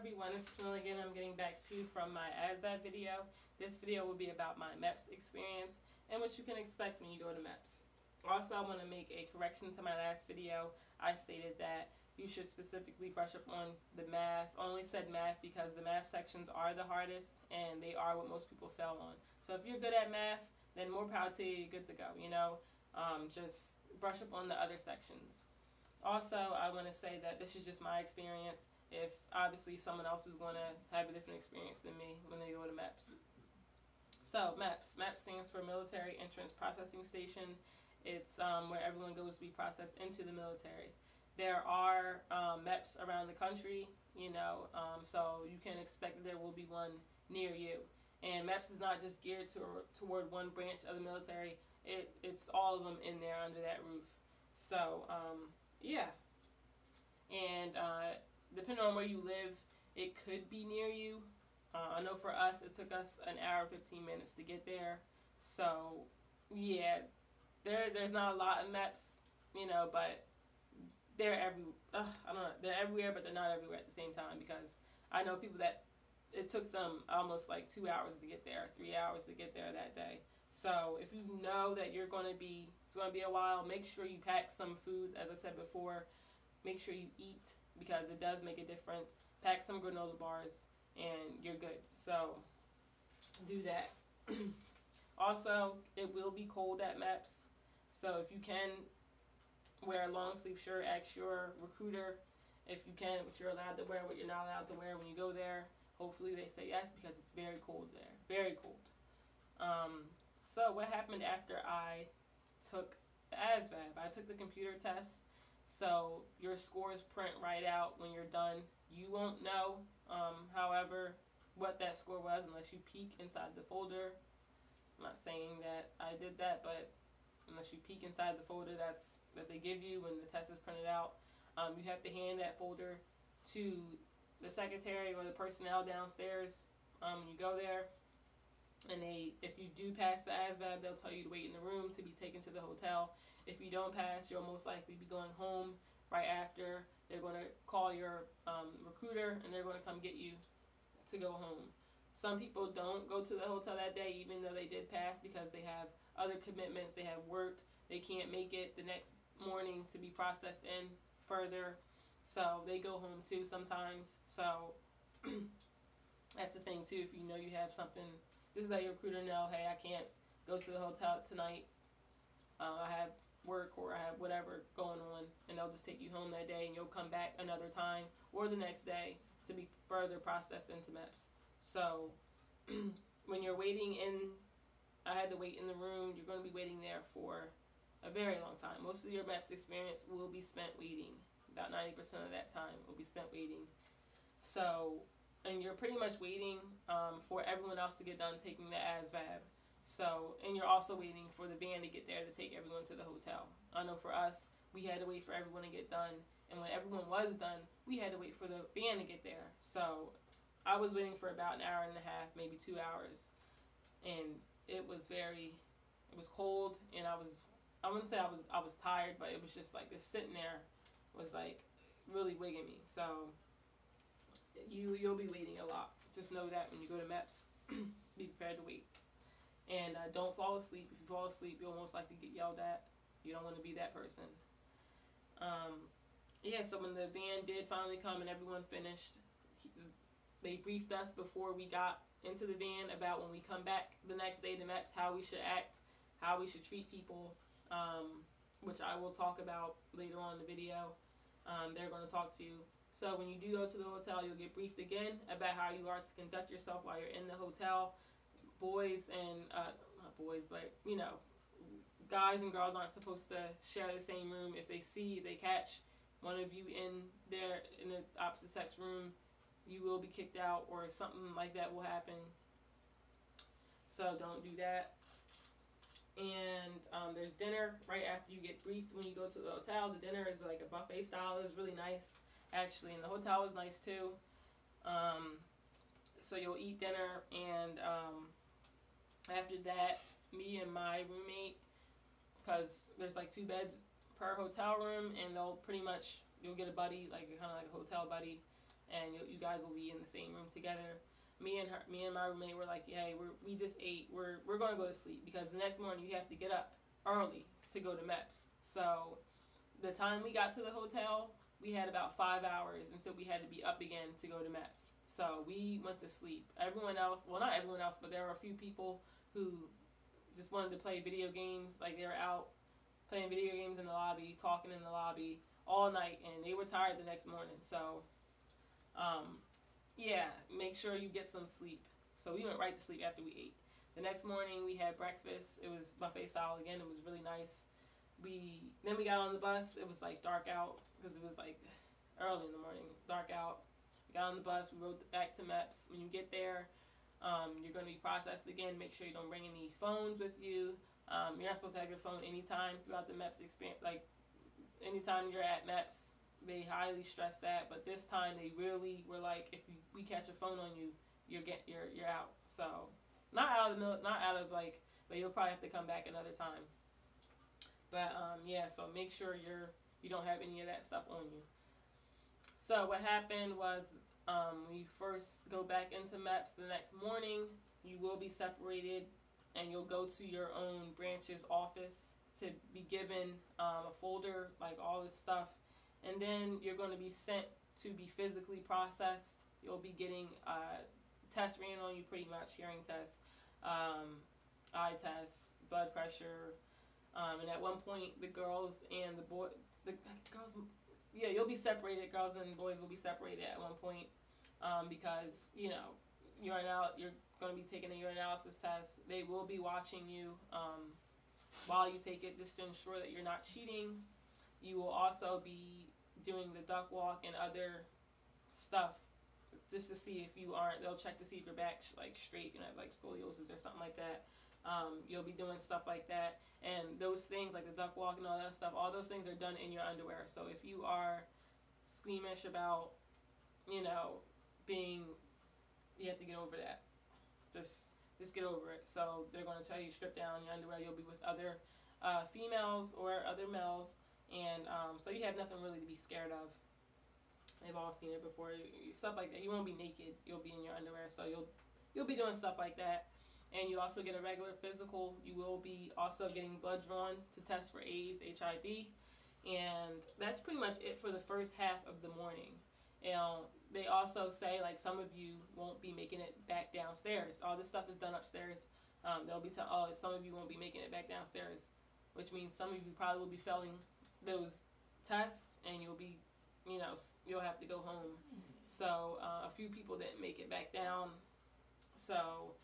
everyone, it's Camilla again. I'm getting back to you from my ASVAB video. This video will be about my MEPS experience and what you can expect when you go to MEPS. Also, I want to make a correction to my last video. I stated that you should specifically brush up on the math. I only said math because the math sections are the hardest and they are what most people fail on. So if you're good at math, then more power to you, you're good to go, you know. Just brush up on the other sections. Also, I want to say that this is just my experience. If obviously someone else is going to have a different experience than me when they go to MEPS. So MEPS stands for Military Entrance Processing Station. It's where everyone goes to be processed into the military. There are MEPS around the country, you know, so you can expect that there will be one near you. And MEPS is not just geared toward one branch of the military. It's all of them in there under that roof. So yeah, and depending on where you live, it could be near you. I know for us, it took us an hour and 15 minutes to get there. So yeah, there's not a lot of MEPS, you know, but they're they're everywhere, but they're not everywhere at the same time, because I know people that it took them almost like 2 hours to get there, 3 hours to get there that day. So if you know that it's going to be a while, make sure you pack some food. As I said before, make sure you eat, because it does make a difference. Pack some granola bars and you're good. So do that. Also, it will be cold at MEPS. So if you can wear a long sleeve shirt, ask your recruiter if you can, what you're allowed to wear, what you're not allowed to wear when you go there. Hopefully they say yes, because it's very cold there. Very cold. So what happened after I took the ASVAB? I took the computer test. So your scores print right out when you're done. You won't know, however, what that score was unless you peek inside the folder. I'm not saying that I did that, but unless you peek inside the folder that they give you when the test is printed out, you have to hand that folder to the secretary or the personnel downstairs when you go there. And if you do pass the ASVAB, they'll tell you to wait in the room to be taken to the hotel. If you don't pass, you'll most likely be going home right after. They're going to call your recruiter, and they're going to come get you to go home. Some people don't go to the hotel that day, even though they did pass, because they have other commitments. They have work. They can't make it the next morning to be processed in further. So they go home too sometimes. So that's the thing too. If you know you have something, just let your recruiter know, hey, I can't go to the hotel tonight. I have work or I have whatever going on, and they'll just take you home that day, and you'll come back another time or the next day to be further processed into MEPS. So when you're waiting I had to wait in the room. You're going to be waiting there for a very long time. Most of your MEPS experience will be spent waiting. About 90% of that time will be spent waiting. So, and you're pretty much waiting for everyone else to get done taking the ASVAB. So, and you're also waiting for the van to get there to take everyone to the hotel. I know for us, we had to wait for everyone to get done. And when everyone was done, we had to wait for the van to get there. So I was waiting for about an hour and a half, maybe 2 hours. And it was cold, and I wouldn't say I was tired, but it was just like this sitting there was like really wigging me. So you'll be waiting a lot. Just know that when you go to MEPS, be prepared to wait. And don't fall asleep. If you fall asleep, you'll most likely get yelled at. You don't want to be that person. Yeah, so when the van did finally come and everyone finished, they briefed us before we got into the van about when we come back the next day to MEPS, how we should act, how we should treat people, which I will talk about later on in the video. They're going to talk to you. So when you do go to the hotel, you'll get briefed again about how you are to conduct yourself while you're in the hotel. Boys and, not boys, but, you know, guys and girls aren't supposed to share the same room. If they catch one of you in the opposite sex room, you will be kicked out, or something like that will happen. So don't do that. And there's dinner right after you get briefed when you go to the hotel. The dinner is like a buffet style. It was really nice, actually, and the hotel was nice too. So you'll eat dinner, and after that, me and my roommate, because there's like 2 beds per hotel room, and you'll get a buddy, like kind of like a hotel buddy, and you guys will be in the same room together. Me and my roommate were like, hey, we just ate. We're gonna go to sleep because the next morning you have to get up early to go to MEPS. So the time we got to the hotel, we had about 5 hours until we had to be up again to go to MEPS. So we went to sleep. Everyone else, well, not everyone else, but there were a few people who just wanted to play video games. Like, they were out playing video games in the lobby, talking in the lobby all night, and they were tired the next morning. So, yeah, make sure you get some sleep. So we went right to sleep after we ate. The next morning we had breakfast. It was buffet style again. It was really nice. Then we got on the bus. It was like dark out because it was like early in the morning, dark out. We got on the bus. We rode back to MEPS. When you get there, you're going to be processed again. Make sure you don't bring any phones with you. You're not supposed to have your phone anytime throughout the MEPS experience. Like, anytime you're at MEPS, they highly stress that. But this time, they really were like, if we catch a phone on you, you're out. So, not out of like, but you'll probably have to come back another time. But yeah, so make sure you don't have any of that stuff on you. So what happened was, when you first go back into MEPS the next morning, you will be separated, and you'll go to your own branch's office to be given a folder, like all this stuff, and then you're going to be sent to be physically processed. You'll be getting tests ran on you, pretty much hearing tests, eye tests, blood pressure, and at one point the girls and the girls, yeah, you'll be separated. Girls and boys will be separated at one point, because you're going to be taking a urinalysis test. They will be watching you while you take it, just to ensure that you're not cheating. You will also be doing the duck walk and other stuff, just to see if you aren't. They'll check to see if your back's like straight, you know, like scoliosis or something like that. You'll be doing stuff like that, and those things like the duck walk and all that stuff, all those things are done in your underwear. So if you are squeamish about, you have to get over that. Just get over it. So they're going to tell you strip down your underwear. You'll be with other females or other males, and so you have nothing really to be scared of. They've all seen it before. Stuff like that. You won't be naked. You'll be in your underwear. So you'll be doing stuff like that. And you also get a regular physical. You will be also getting blood drawn to test for AIDS, HIV, and that's pretty much it for the first half of the morning. They also say, like, some of you won't be making it back downstairs. All this stuff is done upstairs. They'll be some of you won't be making it back downstairs, which means some of you probably will be failing those tests, and you'll have to go home. So a few people didn't make it back down. So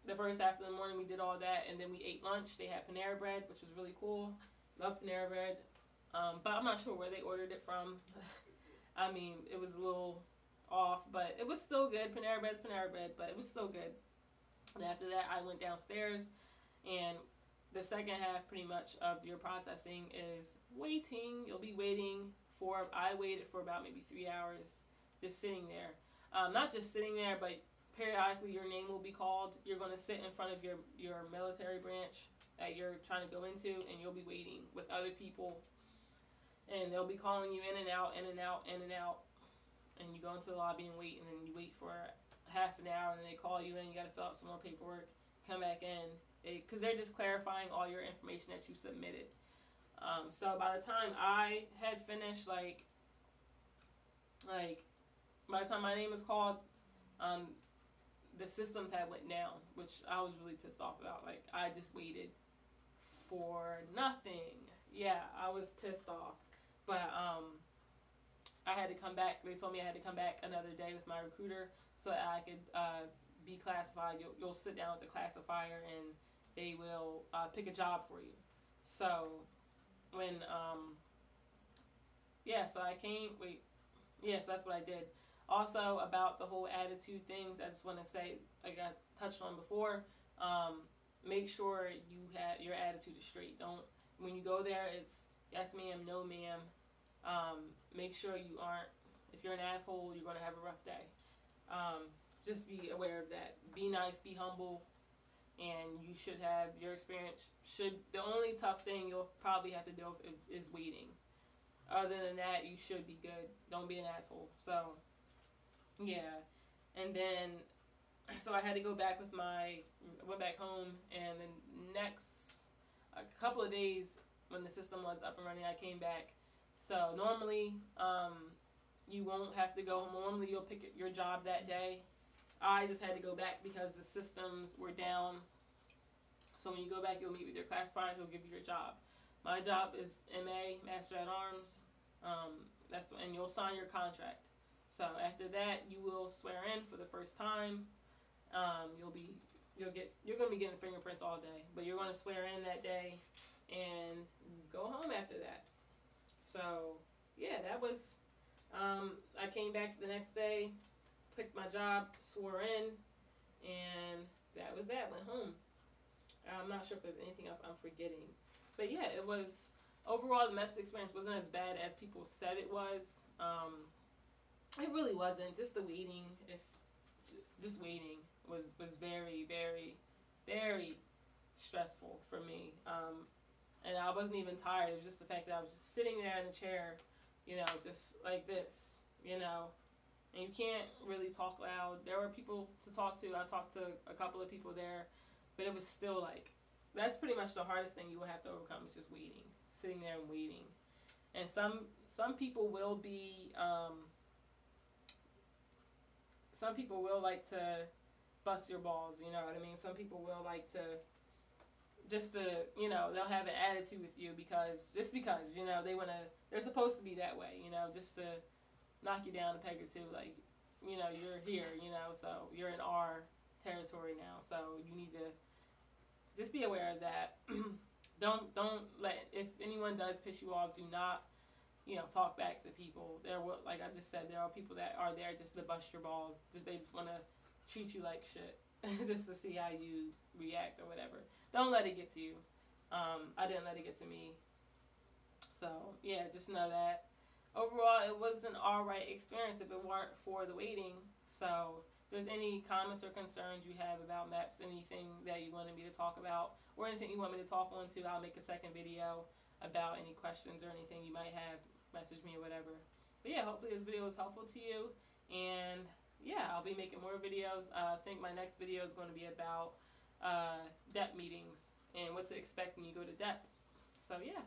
the first half of the morning we did all that, and then we ate lunch. They had Panera Bread, which was really cool. Love Panera Bread. But I'm not sure where they ordered it from. I mean, it was a little off, but it was still good. Panera Bread's Panera Bread, but it was still good. And after that, I went downstairs, and the second half pretty much of your processing is waiting. You'll be waiting I waited for about maybe 3 hours, just sitting there. Not just sitting there, but periodically your name will be called. You're going to sit in front of your military branch that you're trying to go into, and you'll be waiting with other people. And they'll be calling you in and out, in and out, in and out. And you go into the lobby and wait, and then you wait for half an hour, and then they call you in. You got to fill out some more paperwork, come back in. Because they're just clarifying all your information that you submitted. So by the time I had finished, like by the time my name was called, the systems had went down, which I was really pissed off about. Like, I just waited for nothing. Yeah, I was pissed off. But I had to come back. They told me I had to come back another day with my recruiter so that I could be classified. You'll sit down with the classifier, and they will pick a job for you. So when so I came. Yes, that's what I did. Also, about the whole attitude things, I just want to say, like I touched on before, make sure you have your attitude is straight. When you go there, it's yes ma'am, no ma'am. Make sure you aren't. If you're an asshole, you're going to have a rough day. Just be aware of that. Be nice, be humble, and you should have your experience. The only tough thing you'll probably have to deal with is waiting. Other than that, you should be good. Don't be an asshole. So Yeah, and then so I had to go back with went back home, and then next a couple of days when the system was up and running, I came back. So normally, you won't have to go home. Normally, you'll pick your job that day. I just had to go back because the systems were down. So when you go back, you'll meet with your classifier. He'll give you your job. My job is MA, Master at Arms. And you'll sign your contract. So after that, you will swear in for the first time. You're going to be getting fingerprints all day, but you're going to swear in that day and go home after that. So yeah, that was. I came back the next day, picked my job, swore in, and that was that. Went home. I'm not sure if there's anything else I'm forgetting, but yeah, it was overall the MEPS experience wasn't as bad as people said it was. It really wasn't. Just the waiting. Just waiting was very, very, very stressful for me. And I wasn't even tired. It was just the fact that I was just sitting there in the chair, just like this, and you can't really talk loud. There were people to talk to. I talked to a couple of people there, but it was still like, that's pretty much the hardest thing you will have to overcome is just waiting, sitting there and waiting. And some people will be, some people will like to bust your balls, you know what I mean? Some people will like to, they'll have an attitude with you because they're supposed to be that way, just to knock you down a peg or two, like, you're here, so you're in our territory now, so you need to just be aware of that. Don't let, if anyone does piss you off, do not, talk back to people. Like I just said, there are people that are there just to bust your balls. They just want to treat you like shit, just to see how you react or whatever. Don't let it get to you. I didn't let it get to me. So yeah, just know that overall it was an alright experience if it weren't for the waiting. So if there's any comments or concerns you have about MEPS, anything that you wanted me to talk about, or anything you want me to talk on to, I'll make a second video about any questions or anything you might have. Message me or whatever. But yeah, hopefully this video was helpful to you. And yeah, I'll be making more videos. I think my next video is going to be about DEP meetings and what to expect when you go to DEP. So yeah.